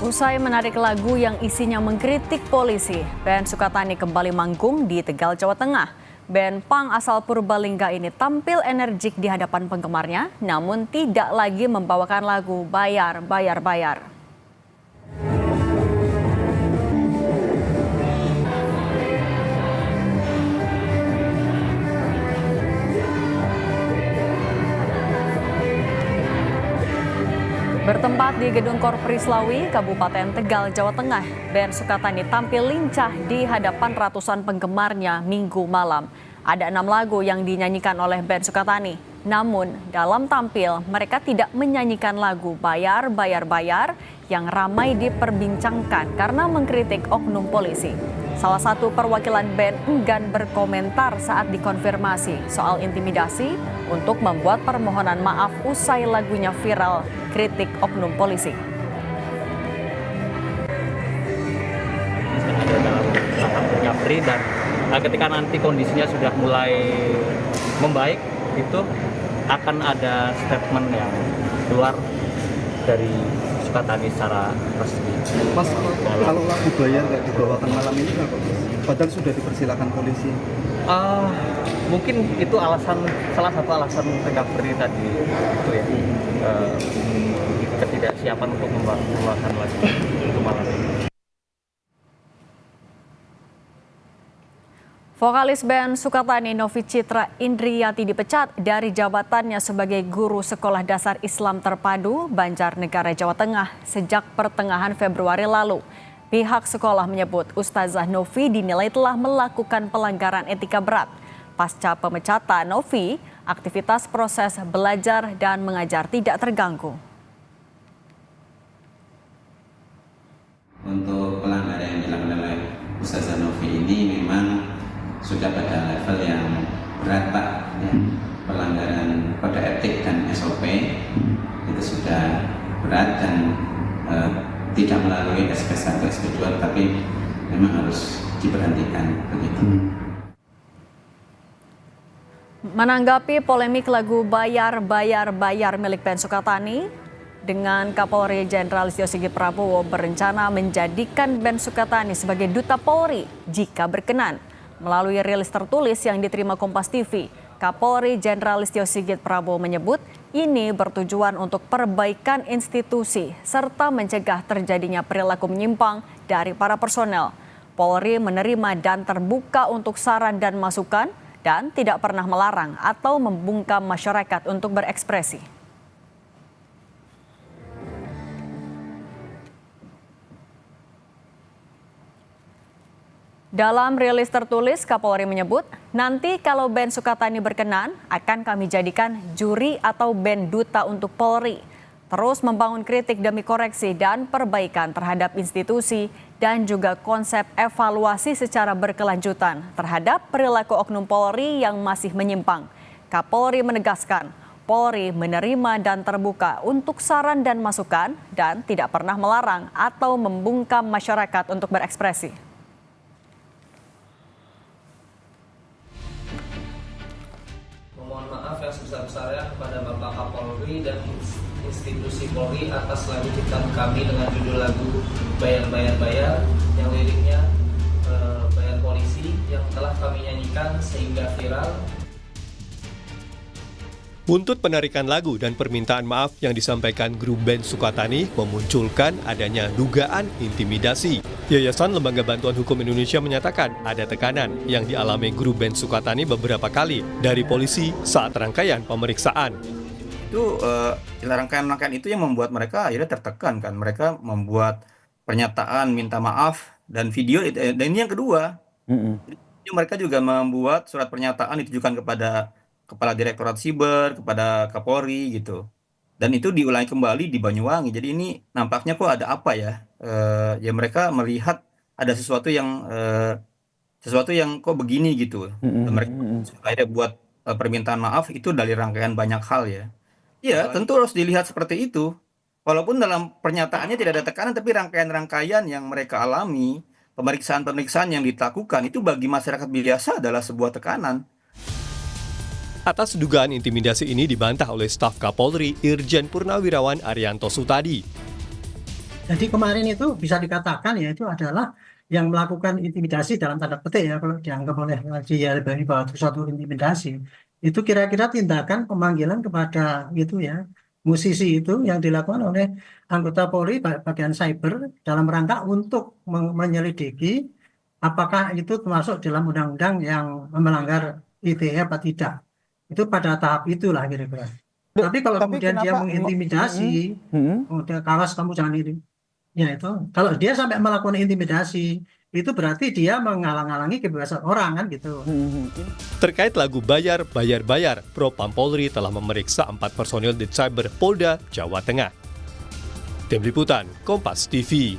Usai menarik lagu yang isinya mengkritik polisi, band Sukatani kembali manggung di Tegal, Jawa Tengah. Band punk asal Purbalingga ini tampil energik di hadapan penggemarnya, namun tidak lagi membawakan lagu Bayar, Bayar, Bayar. Bertempat di Gedung Korprislawi, Kabupaten Tegal, Jawa Tengah, band Sukatani tampil lincah di hadapan ratusan penggemarnya Minggu malam. Ada 6 lagu yang dinyanyikan oleh band Sukatani. Namun, dalam tampil, mereka tidak menyanyikan lagu Bayar, Bayar, Bayar yang ramai diperbincangkan karena mengkritik oknum polisi. Salah satu perwakilan band enggan berkomentar saat dikonfirmasi soal intimidasi untuk membuat permohonan maaf usai lagunya viral kritik oknum polisi. Ada dalam tahap recovery dan ketika nanti kondisinya sudah mulai membaik, itu akan ada statement yang keluar dari Sukatani secara resmi. Mas, kalau lagu Bayar nggak dibawakan malam ini nggak kok? Padahal sudah dipersilakan polisi. Mungkin itu salah satu alasan recovery tadi itu ya, ketidaksiapan untuk membawakan lagu untuk malam ini. Vokalis band Sukatani Novi Citra Indriyati dipecat dari jabatannya sebagai guru sekolah dasar Islam terpadu Banjarnegara, Jawa Tengah sejak pertengahan Februari lalu. Pihak sekolah menyebut Ustazah Novi dinilai telah melakukan pelanggaran etika berat. Pasca pemecatan Novi, aktivitas proses belajar dan mengajar tidak terganggu. Untuk pelanggaran yang dilakukan oleh Ustazah Novi ini memang sudah pada level yang berat, Pak. Ya. Pelanggaran kode etik dan SOP itu sudah berat dan tidak melalui SP1, SP2, tapi memang harus diberhentikan begitu. Menanggapi polemik lagu Bayar, Bayar, Bayar milik band Sukatani, dengan Kapolri Jenderal Listio Sigit Prabowo berencana menjadikan band Sukatani sebagai duta Polri jika berkenan. Melalui rilis tertulis yang diterima Kompas TV, Kapolri Jenderal Listio Sigit Prabowo menyebut ini bertujuan untuk perbaikan institusi serta mencegah terjadinya perilaku menyimpang dari para personel. Polri menerima dan terbuka untuk saran dan masukan dan tidak pernah melarang atau membungkam masyarakat untuk berekspresi. Dalam rilis tertulis, Kapolri menyebut, nanti kalau band Sukatani berkenan, akan kami jadikan juri atau band duta untuk Polri. Terus membangun kritik demi koreksi dan perbaikan terhadap institusi dan juga konsep evaluasi secara berkelanjutan terhadap perilaku oknum Polri yang masih menyimpang. Kapolri menegaskan, Polri menerima dan terbuka untuk saran dan masukan dan tidak pernah melarang atau membungkam masyarakat untuk berekspresi. Mohon maaf yang sebesar-besarnya kepada Bapak Kapolri dan institusi Polri atas lagu ciptaan kami dengan judul lagu Bayar, Bayar, Bayar yang liriknya bayar polisi yang telah kami nyanyikan sehingga viral. Buntut penarikan lagu dan permintaan maaf yang disampaikan grup band Sukatani memunculkan adanya dugaan intimidasi. Yayasan Lembaga Bantuan Hukum Indonesia menyatakan ada tekanan yang dialami grup band Sukatani beberapa kali dari polisi saat rangkaian pemeriksaan. Itu rangkaian-rangkaian itu yang membuat mereka akhirnya tertekan kan. Mereka membuat pernyataan minta maaf dan video. Dan ini yang kedua. Mereka juga membuat surat pernyataan ditujukan kepada Kepala Direktorat Siber, kepada Kapolri gitu. Dan itu diulangi kembali di Banyuwangi. Jadi ini nampaknya kok ada apa ya? Ya mereka melihat ada sesuatu yang kok begini gitu. Dan mereka akhirnya buat permintaan maaf itu dari rangkaian banyak hal ya. Iya, tentu harus dilihat seperti itu. Walaupun dalam pernyataannya tidak ada tekanan, tapi rangkaian-rangkaian yang mereka alami, pemeriksaan-pemeriksaan yang dilakukan itu bagi masyarakat biasa adalah sebuah tekanan. Atas dugaan intimidasi ini dibantah oleh staf Kapolri Irjen Purnawirawan Arianto Sutadi. Jadi kemarin itu bisa dikatakan ya itu adalah yang melakukan intimidasi dalam tanda petik ya kalau dianggap oleh dia bahwa itu suatu intimidasi. Itu kira-kira tindakan pemanggilan kepada itu ya musisi itu yang dilakukan oleh anggota Polri bagian cyber dalam rangka untuk menyelidiki apakah itu termasuk dalam undang-undang yang melanggar ITE apa tidak. Itu pada tahap itulah kira-kira. Tapi kalau Tapi kemudian dia kenapa? mengintimidasi, udah kawas kamu jangan ini. Ya itu, kalau dia sampai melakukan intimidasi, itu berarti dia menghalang-halangi kebebasan orang kan gitu. Terkait lagu Bayar, Bayar, Bayar, Propam Polri telah memeriksa 4 personil di Cyber Polda, Jawa Tengah. Tim Liputan, Kompas TV.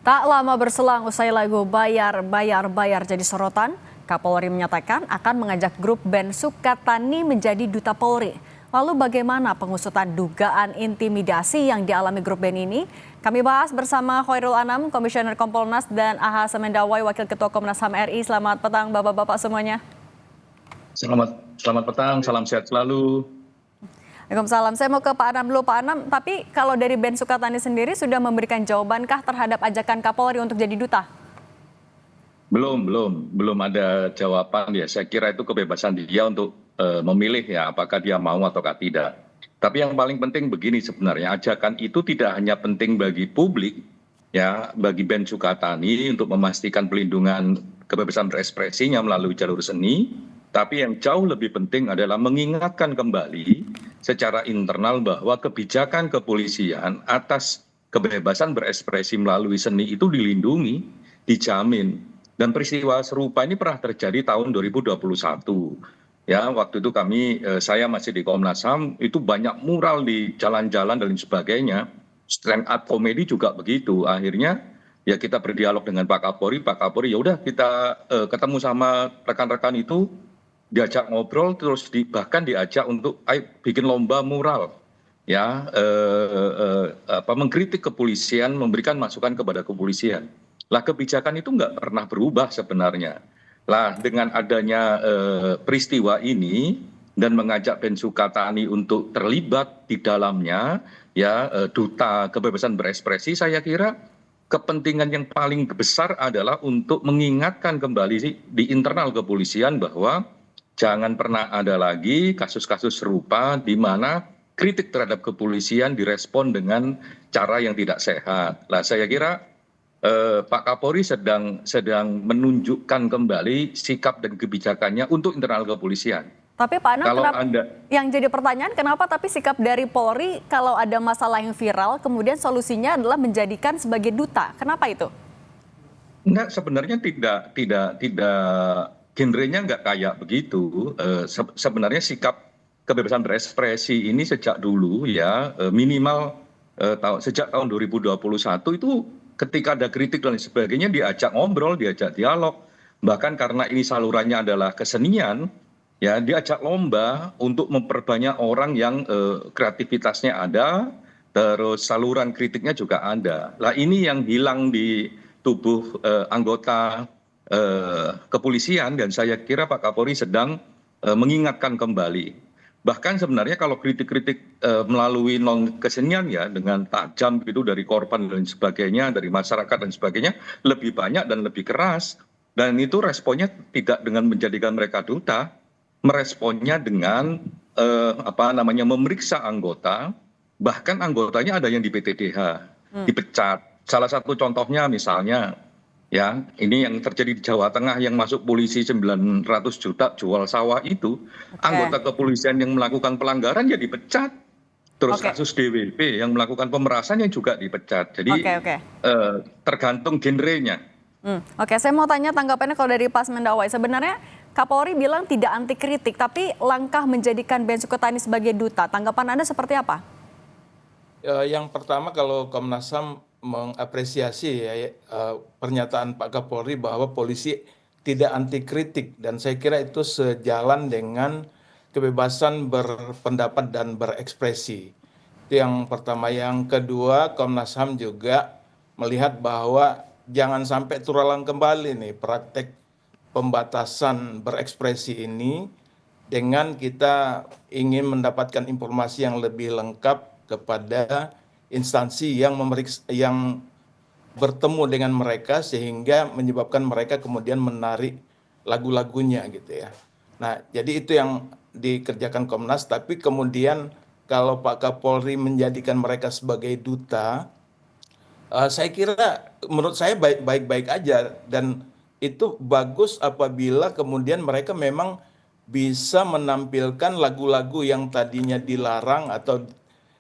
Tak lama berselang usai lagu Bayar, Bayar, Bayar jadi sorotan, Kapolri menyatakan akan mengajak grup band Sukatani menjadi duta Polri. Lalu bagaimana pengusutan dugaan intimidasi yang dialami grup band ini? Kami bahas bersama Khairul Anam, Komisioner Kompolnas, dan Aha Semendawai, Wakil Ketua Komnas HAM RI. Selamat petang Bapak-Bapak semuanya. Selamat petang, salam sehat selalu. Waalaikumsalam. Saya mau ke Pak Anam dulu. Pak Anam, tapi kalau dari band Sukatani sendiri sudah memberikan jawabankah terhadap ajakan Kapolri untuk jadi duta? Belum ada jawaban ya. Saya kira itu kebebasan dia untuk memilih ya apakah dia mau ataukah tidak. Tapi yang paling penting begini sebenarnya, ajakan itu tidak hanya penting bagi publik ya, bagi band Sukatani untuk memastikan pelindungan kebebasan berekspresinya melalui jalur seni, tapi yang jauh lebih penting adalah mengingatkan kembali secara internal bahwa kebijakan kepolisian atas kebebasan berekspresi melalui seni itu dilindungi, dijamin. Dan peristiwa serupa ini pernah terjadi tahun 2021. Ya, waktu itu saya masih di Komnas HAM, itu banyak mural di jalan-jalan dan sebagainya. Stand up komedi juga begitu. Akhirnya ya kita berdialog dengan Pak Kapolri ya udah kita ketemu sama rekan-rekan itu, diajak ngobrol, terus bahkan diajak untuk bikin lomba mural, ya mengkritik kepolisian, memberikan masukan kepada kepolisian. Lah kebijakan itu nggak pernah berubah sebenarnya. Lah dengan adanya peristiwa ini dan mengajak band Sukatani untuk terlibat di dalamnya, ya duta kebebasan berekspresi, saya kira kepentingan yang paling besar adalah untuk mengingatkan kembali di internal kepolisian bahwa jangan pernah ada lagi kasus-kasus serupa di mana kritik terhadap kepolisian direspon dengan cara yang tidak sehat. Nah, saya kira Pak Kapolri sedang menunjukkan kembali sikap dan kebijakannya untuk internal kepolisian. Tapi Pak Anam, yang jadi pertanyaan kenapa tapi sikap dari Polri kalau ada masalah yang viral kemudian solusinya adalah menjadikan sebagai duta. Kenapa itu? Enggak, sebenarnya tidak genrenya nggak kayak begitu. Sebenarnya sikap kebebasan berekspresi ini sejak dulu ya minimal sejak tahun 2021 itu ketika ada kritik dan sebagainya diajak ngobrol, diajak dialog. Bahkan karena ini salurannya adalah kesenian, ya diajak lomba untuk memperbanyak orang yang kreativitasnya ada, terus saluran kritiknya juga ada. Lah ini yang hilang di tubuh anggota kepolisian dan saya kira Pak Kapolri sedang mengingatkan kembali. Bahkan sebenarnya kalau kritik-kritik melalui non kesenian ya dengan tajam gitu dari korban dan sebagainya, dari masyarakat dan sebagainya lebih banyak dan lebih keras, dan itu responnya tidak dengan menjadikan mereka duta, meresponnya dengan memeriksa anggota, bahkan anggotanya ada yang di PTDH, dipecat. Salah satu contohnya misalnya ya, ini yang terjadi di Jawa Tengah yang masuk polisi 900 juta jual sawah itu, anggota kepolisian yang melakukan pelanggaran ya dipecat. Terus kasus DWP yang melakukan pemerasan yang juga dipecat. Jadi tergantung genrenya. Oke, saya mau tanya tanggapannya kalau dari Pak Semendawai. Sebenarnya Kapolri bilang tidak anti kritik, tapi langkah menjadikan band Sukatani sebagai duta. Tanggapan Anda seperti apa? Yang pertama kalau Komnas HAM mengapresiasi pernyataan Pak Kapolri bahwa polisi tidak anti kritik dan saya kira itu sejalan dengan kebebasan berpendapat dan berekspresi. Itu yang pertama. Yang kedua, Komnas HAM juga melihat bahwa jangan sampai terulang kembali nih praktek pembatasan berekspresi ini dengan kita ingin mendapatkan informasi yang lebih lengkap kepada instansi yang bertemu dengan mereka sehingga menyebabkan mereka kemudian menarik lagu-lagunya gitu ya. Nah, jadi itu yang dikerjakan Komnas, tapi kemudian kalau Pak Kapolri menjadikan mereka sebagai duta, saya kira menurut saya baik-baik aja, dan itu bagus apabila kemudian mereka memang bisa menampilkan lagu-lagu yang tadinya dilarang atau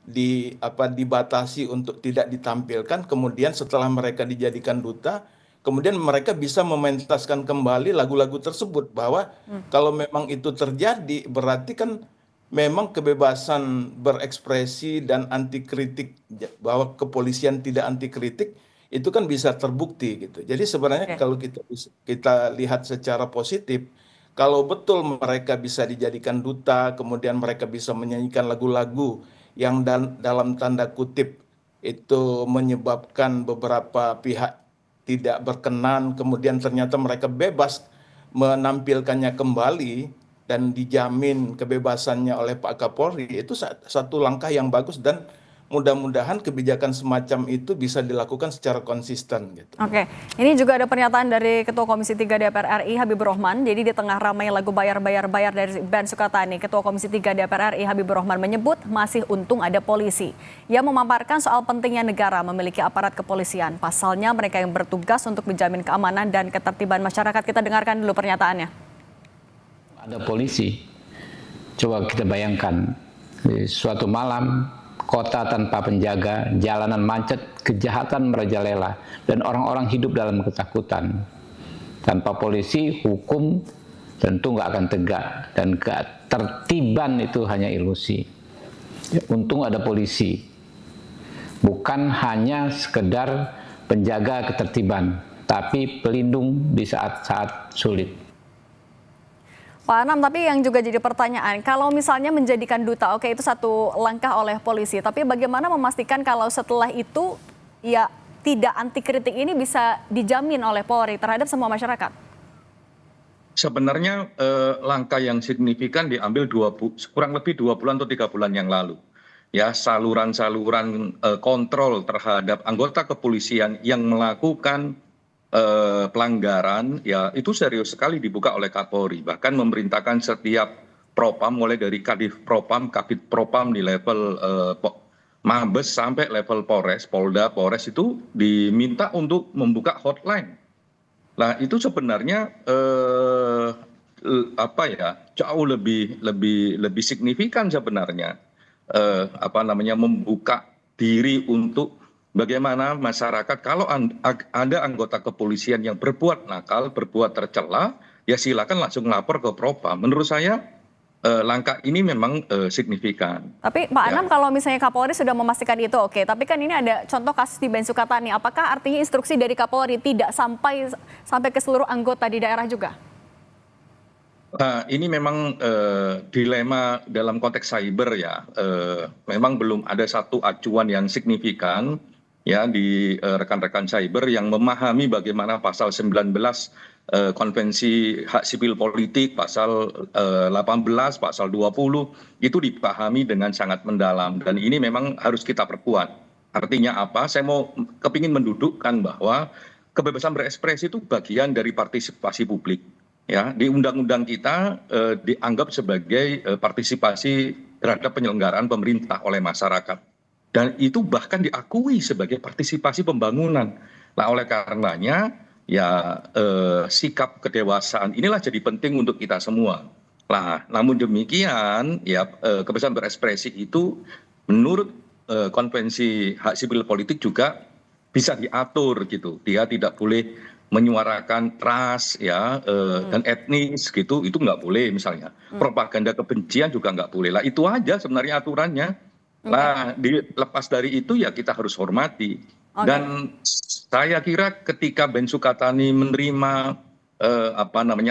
dibatasi untuk tidak ditampilkan, kemudian setelah mereka dijadikan duta, kemudian mereka bisa mementaskan kembali lagu-lagu tersebut, bahwa kalau memang itu terjadi berarti kan memang kebebasan berekspresi dan anti kritik, bahwa kepolisian tidak anti kritik itu kan bisa terbukti gitu. Jadi sebenarnya kalau kita lihat secara positif, kalau betul mereka bisa dijadikan duta, kemudian mereka bisa menyanyikan lagu-lagu yang dalam tanda kutip itu menyebabkan beberapa pihak tidak berkenan, kemudian ternyata mereka bebas menampilkannya kembali dan dijamin kebebasannya oleh Pak Kapolri, itu satu langkah yang bagus, dan mudah-mudahan kebijakan semacam itu bisa dilakukan secara konsisten gitu. Oke, ini juga ada pernyataan dari Ketua Komisi 3 DPR RI Habibur Rahman. Jadi di tengah ramai lagu bayar dari Ben Sukatani, Ketua Komisi 3 DPR RI Habibur Rahman menyebut masih untung ada polisi. Ia memaparkan soal pentingnya negara memiliki aparat kepolisian. Pasalnya mereka yang bertugas untuk menjamin keamanan dan ketertiban masyarakat. Kita dengarkan dulu pernyataannya. Ada polisi. Coba kita bayangkan, suatu malam kota tanpa penjaga, jalanan macet, kejahatan merajalela, dan orang-orang hidup dalam ketakutan. Tanpa polisi, hukum tentu nggak akan tegak, dan ketertiban itu hanya ilusi. Untung ada polisi, bukan hanya sekedar penjaga ketertiban, tapi pelindung di saat-saat sulit. Pak Anam, tapi yang juga jadi pertanyaan, kalau misalnya menjadikan duta, oke itu satu langkah oleh polisi, tapi bagaimana memastikan kalau setelah itu ya tidak anti kritik ini bisa dijamin oleh Polri terhadap semua masyarakat? Sebenarnya langkah yang signifikan diambil kurang lebih 2 bulan atau 3 bulan yang lalu. Ya, saluran-saluran kontrol terhadap anggota kepolisian yang melakukan pelanggaran, ya itu serius sekali dibuka oleh Kapolri, bahkan memerintahkan setiap propam mulai dari kadif propam, kabid propam di level Mabes sampai level Polres, Polda, Polres itu diminta untuk membuka hotline. Nah itu sebenarnya jauh lebih signifikan sebenarnya, membuka diri untuk bagaimana masyarakat kalau ada anggota kepolisian yang berbuat nakal, berbuat tercela, ya silakan langsung lapor ke propam. Menurut saya langkah ini memang signifikan. Tapi Pak Anam, kalau misalnya Kapolri sudah memastikan itu oke, tapi kan ini ada contoh kasus di Ben Sukatani. Apakah artinya instruksi dari Kapolri tidak sampai ke seluruh anggota di daerah juga? Nah, ini memang dilema dalam konteks cyber ya. Memang belum ada satu acuan yang signifikan ya di rekan-rekan cyber yang memahami bagaimana pasal 19 Konvensi Hak Sipil Politik, pasal 18, pasal 20 itu dipahami dengan sangat mendalam, dan ini memang harus kita perkuat. Artinya apa? Saya kepingin mendudukkan bahwa kebebasan berekspresi itu bagian dari partisipasi publik. Ya, di undang-undang kita dianggap sebagai partisipasi terhadap penyelenggaraan pemerintah oleh masyarakat. Dan itu bahkan diakui sebagai partisipasi pembangunan. Nah, oleh karenanya, ya sikap kedewasaan inilah jadi penting untuk kita semua. Nah, namun demikian, ya kebebasan berekspresi itu menurut Konvensi Hak Sipil Politik juga bisa diatur gitu. Dia tidak boleh menyuarakan ras ya dan etnis gitu, itu nggak boleh misalnya. Propaganda kebencian juga nggak boleh. Lah itu aja sebenarnya aturannya. Nah, lepas dari itu ya kita harus hormati. Dan saya kira ketika Ben Sukatani menerima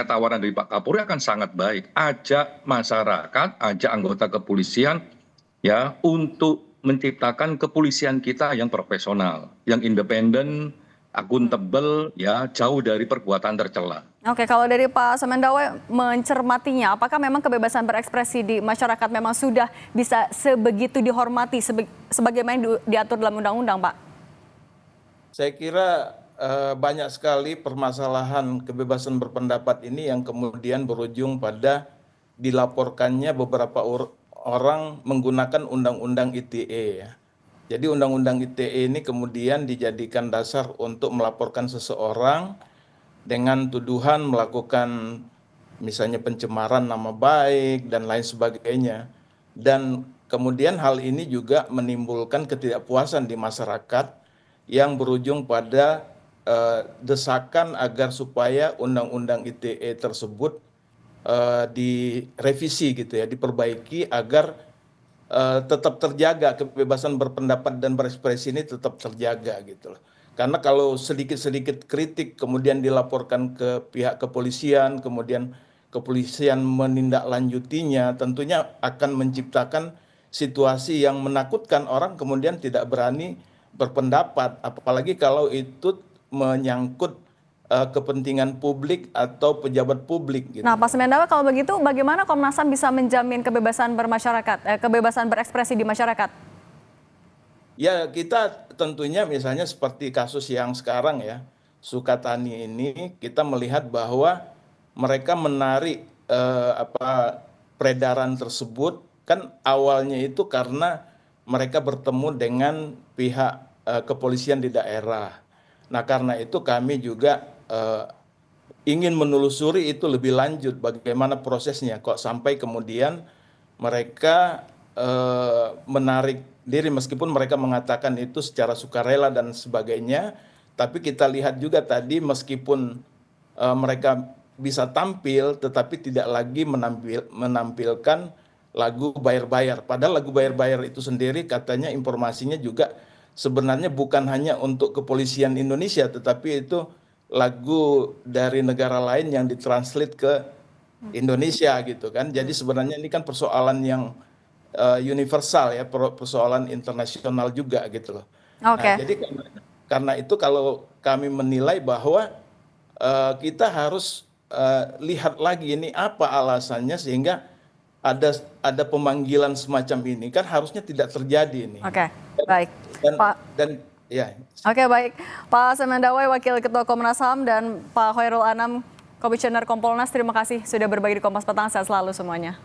tawaran dari Pak Kapolri akan sangat baik. Ajak masyarakat, ajak anggota kepolisian ya untuk menciptakan kepolisian kita yang profesional, yang independen, akuntabel, ya jauh dari perbuatan tercela. Oke, kalau dari Pak Semendawe mencermatinya, apakah memang kebebasan berekspresi di masyarakat memang sudah bisa sebegitu dihormati sebagaimana diatur dalam undang-undang, Pak? Saya kira banyak sekali permasalahan kebebasan berpendapat ini yang kemudian berujung pada dilaporkannya beberapa orang menggunakan undang-undang ITE ya. Jadi undang-undang ITE ini kemudian dijadikan dasar untuk melaporkan seseorang dengan tuduhan melakukan misalnya pencemaran nama baik dan lain sebagainya. Dan kemudian hal ini juga menimbulkan ketidakpuasan di masyarakat yang berujung pada desakan agar supaya undang-undang ITE tersebut direvisi gitu ya, diperbaiki agar tetap terjaga kebebasan berpendapat dan berekspresi ini tetap terjaga gitu loh. Karena kalau sedikit-sedikit kritik kemudian dilaporkan ke pihak kepolisian, kemudian kepolisian menindaklanjutinya, tentunya akan menciptakan situasi yang menakutkan orang kemudian tidak berani berpendapat, apalagi kalau itu menyangkut kepentingan publik atau pejabat publik gitu. Nah, Pak Semendawa, kalau begitu bagaimana Komnas HAM bisa menjamin kebebasan kebebasan berekspresi di masyarakat? Ya, kita tentunya misalnya seperti kasus yang sekarang ya, Sukatani ini kita melihat bahwa mereka menarik peredaran tersebut kan awalnya itu karena mereka bertemu dengan pihak kepolisian di daerah. Nah, karena itu kami juga ingin menelusuri itu lebih lanjut bagaimana prosesnya kok sampai kemudian mereka menarik diri meskipun mereka mengatakan itu secara sukarela dan sebagainya, tapi kita lihat juga tadi meskipun mereka bisa tampil tetapi tidak lagi menampilkan lagu bayar-bayar. Padahal lagu bayar-bayar itu sendiri katanya informasinya juga sebenarnya bukan hanya untuk kepolisian Indonesia, tetapi itu lagu dari negara lain yang ditranslate ke Indonesia gitu kan. Jadi sebenarnya ini kan persoalan yang universal ya, persoalan internasional juga gitu loh. Oke. Nah, jadi karena itu kalau kami menilai bahwa kita harus lihat lagi ini apa alasannya sehingga ada pemanggilan semacam ini kan harusnya tidak terjadi ini. Oke, baik. Ya. Oke, baik. Pak Semendawai, Wakil Ketua Komnas HAM, dan Pak Khairul Anam, Komisioner Kompolnas, terima kasih sudah berbagi di Kompas Petang. Sehat selalu semuanya.